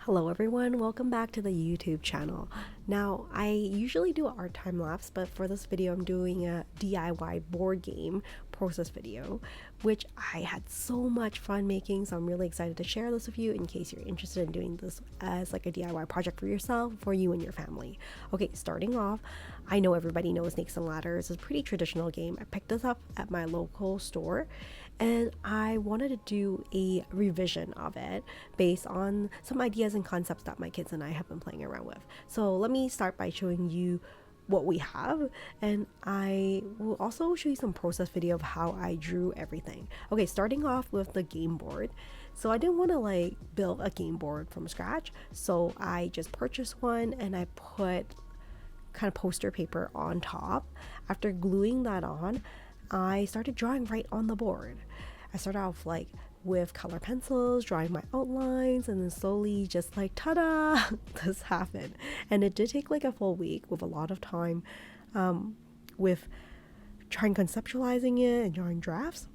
Hello everyone, welcome back to the YouTube channel. Now, I usually do an art time lapse, but for this video I'm doing a DIY board game process video, which I had so much fun making, so I'm really excited to share this with you in case you're interested in doing this as like a DIY project for yourself, for you and your family. Okay, starting off, I know everybody knows Snakes and Ladders. It's a pretty traditional game. I picked this up at my local store and I wanted to do a revision of it based on some ideas and concepts that my kids and I have been playing around with. So let me start by showing you what we have, and I will also show you some process video of how I drew everything. Okay, starting off with the game board. So I didn't want to like build a game board from scratch, so I just purchased one and I put kind of poster paper on top. After gluing that on, I started drawing right on the board. I started off like with color pencils, drawing my outlines, and then slowly just like ta-da, this happened. And it did take like a full week with a lot of time with trying conceptualizing it and drawing drafts.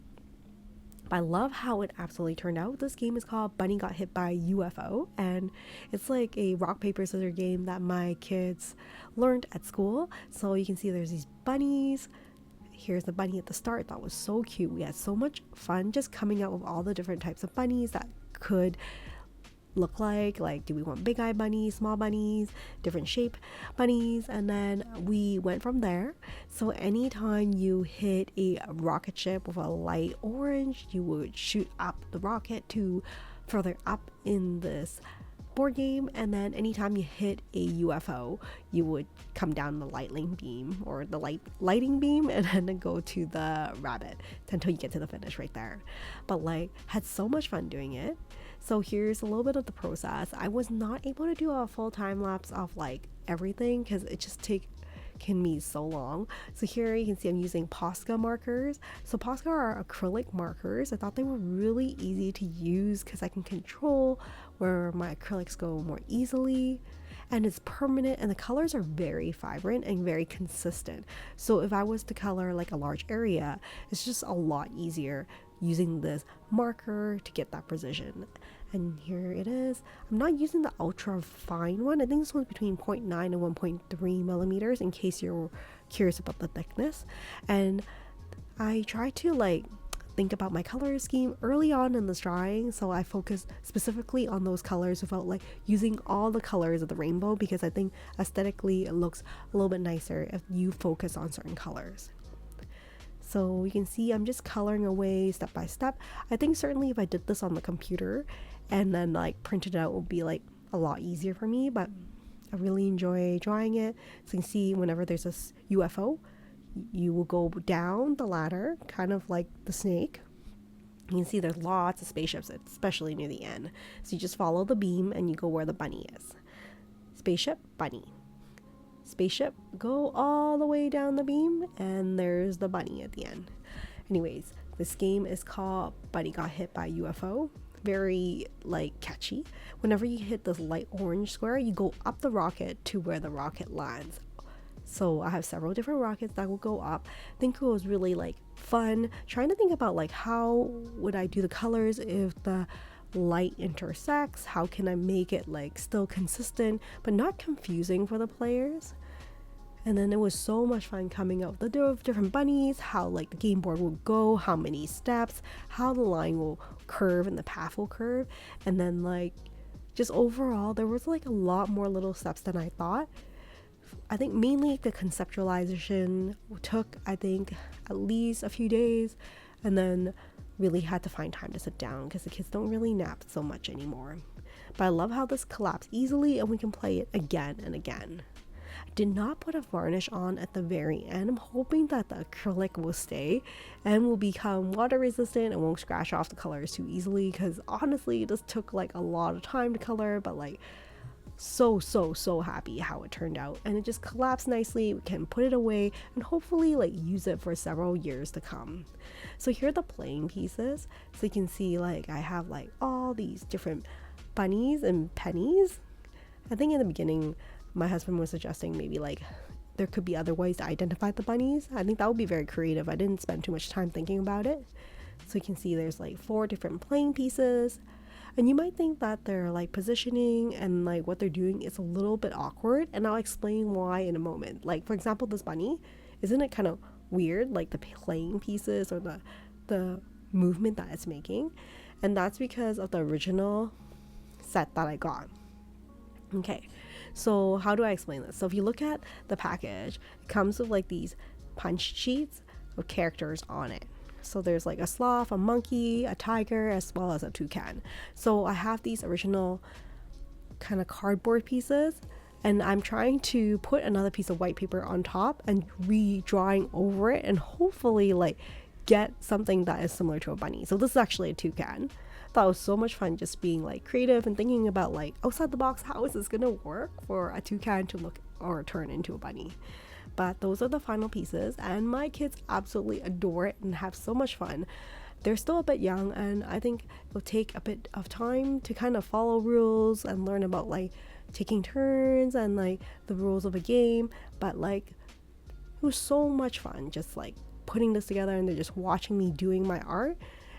But I love how it absolutely turned out. This game is called Bunny Got Hit by UFO, and it's like a rock paper scissors game that my kids learned at school. So you can see there's these bunnies. Here's the bunny at the start. That was so cute. We had so much fun just coming out with all the different types of bunnies that could look like do we want big eye bunnies, small bunnies, different shape bunnies, and then we went from there. So anytime you hit a rocket ship with a light orange, you would shoot up the rocket to further up in this board game, and then anytime you hit a UFO, you would come down the lightning beam or the lighting beam and then go to the rabbit until you get to the finish right there. But like, had so much fun doing it. So here's a little bit of the process. I was not able to do a full time lapse of like everything because it just can be so long. So here you can see I'm using POSCA markers. So POSCA are acrylic markers. I thought they were really easy to use because I can control where my acrylics go more easily, and it's permanent, and the colors are very vibrant and very consistent. So if I was to color like a large area, it's just a lot easier using this marker to get that precision. And here it is. I'm not using the ultra fine one. I think this one's between 0.9 and 1.3 millimeters in case you're curious about the thickness. And I try to like think about my color scheme early on in this drawing, so I focus specifically on those colors without like using all the colors of the rainbow, because I think aesthetically it looks a little bit nicer if you focus on certain colors. So you can see I'm just coloring away step by step. I think certainly if I did this on the computer and then like printed it out, it would be like a lot easier for me, but I really enjoy drawing it. So you can see whenever there's this UFO, you will go down the ladder, kind of like the snake. You can see there's lots of spaceships, especially near the end. So you just follow the beam and you go where the bunny is. Spaceship, bunny. Spaceship, go all the way down the beam, and there's the bunny at the end. Anyways, this game is called Bunny Got Hit by UFO. Very like catchy. Whenever you hit this light orange square, you go up the rocket to where the rocket lands. So I have several different rockets that will go up. I think it was really like fun trying to think about like how would I do the colors if the light intersects. How can I make it like still consistent but not confusing for the players? And then it was so much fun coming up with the different bunnies, how like the game board will go, how many steps, how the line will curve and the path will curve. And then like just overall there was like a lot more little steps than I thought. I think mainly the conceptualization took, I think, at least a few days, and then really had to find time to sit down because the kids don't really nap so much anymore. But I love how this collapsed easily and we can play it again and again. I did not put a varnish on at the very end. I'm hoping that the acrylic will stay and will become water resistant and won't scratch off the colors too easily, because honestly this took like a lot of time to color, but like so happy how it turned out, and it just collapsed nicely. We can put it away and hopefully like use it for several years to come. So here are the playing pieces. So you can see like I have like all these different bunnies and pennies. I think in the beginning my husband was suggesting maybe like there could be other ways to identify the bunnies. I think that would be very creative. I didn't spend too much time thinking about it. So you can see there's like 4 different playing pieces. And you might think that their like positioning and like what they're doing is a little bit awkward, and I'll explain why in a moment. Like for example, this bunny, isn't it kind of weird, like the playing pieces or the movement that it's making? And that's because of the original set that I got. Okay, so how do I explain this? So if you look at the package, it comes with like these punch sheets with characters on it. So there's like a sloth, a monkey, a tiger, as well as a toucan. So I have these original kind of cardboard pieces, and I'm trying to put another piece of white paper on top and redrawing over it, and hopefully like get something that is similar to a bunny. So this is actually a toucan. That was so much fun, just being like creative and thinking about like outside the box, how is this gonna work for a toucan to look or turn into a bunny. But those are the final pieces, and my kids absolutely adore it and have so much fun. They're still a bit young, and I think it'll take a bit of time to kind of follow rules and learn about like taking turns and like the rules of a game. But like it was so much fun just like putting this together, and they're just watching me doing my art,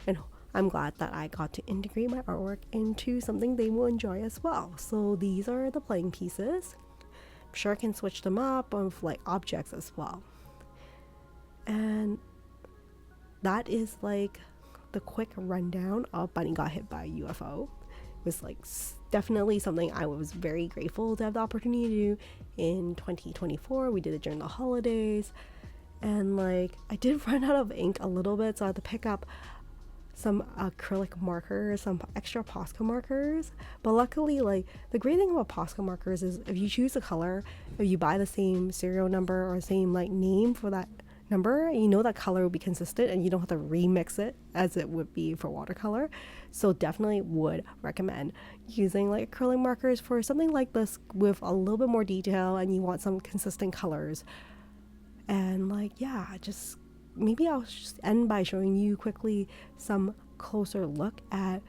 and I'm glad that I got to integrate my artwork into something they will enjoy as well. So these are the playing pieces. I'm sure I can switch them up with like objects as well. And that is like the quick rundown of Bunny Got Hit by a UFO. It was like definitely something I was very grateful to have the opportunity to do in 2024. We did it during the holidays, and like I did run out of ink a little bit, so I had to pick up some acrylic markers, some extra POSCA markers. But luckily, like the great thing about POSCA markers is if you choose a color, if you buy the same serial number or same like name for that number, you know that color will be consistent and you don't have to remix it as it would be for watercolor. So definitely would recommend using like acrylic markers for something like this with a little bit more detail and you want some consistent colors. And like, yeah, just maybe I'll just end by showing you quickly some closer look at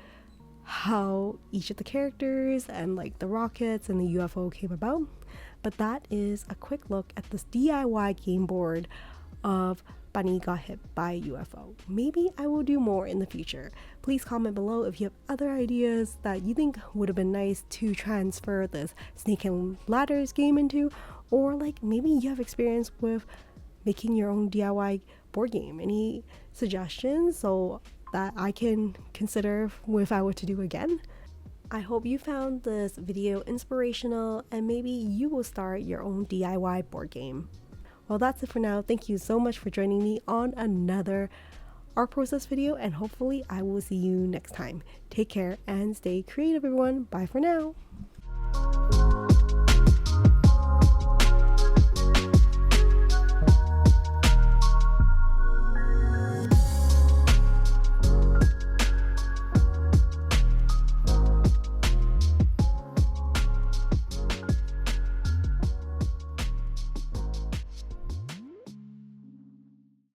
how each of the characters and like the rockets and the UFO came about. But that is a quick look at this DIY game board of Bunny Got Hit by a UFO. Maybe I will do more in the future. Please comment below if you have other ideas that you think would have been nice to transfer this snake and ladders game into, or like maybe you have experience with making your own DIY board game. Any suggestions so that I can consider if I were to do again? I hope you found this video inspirational and maybe you will start your own DIY board game. Well, that's it for now. Thank you so much for joining me on another art process video, and hopefully I will see you next time. Take care and stay creative, everyone. Bye for now.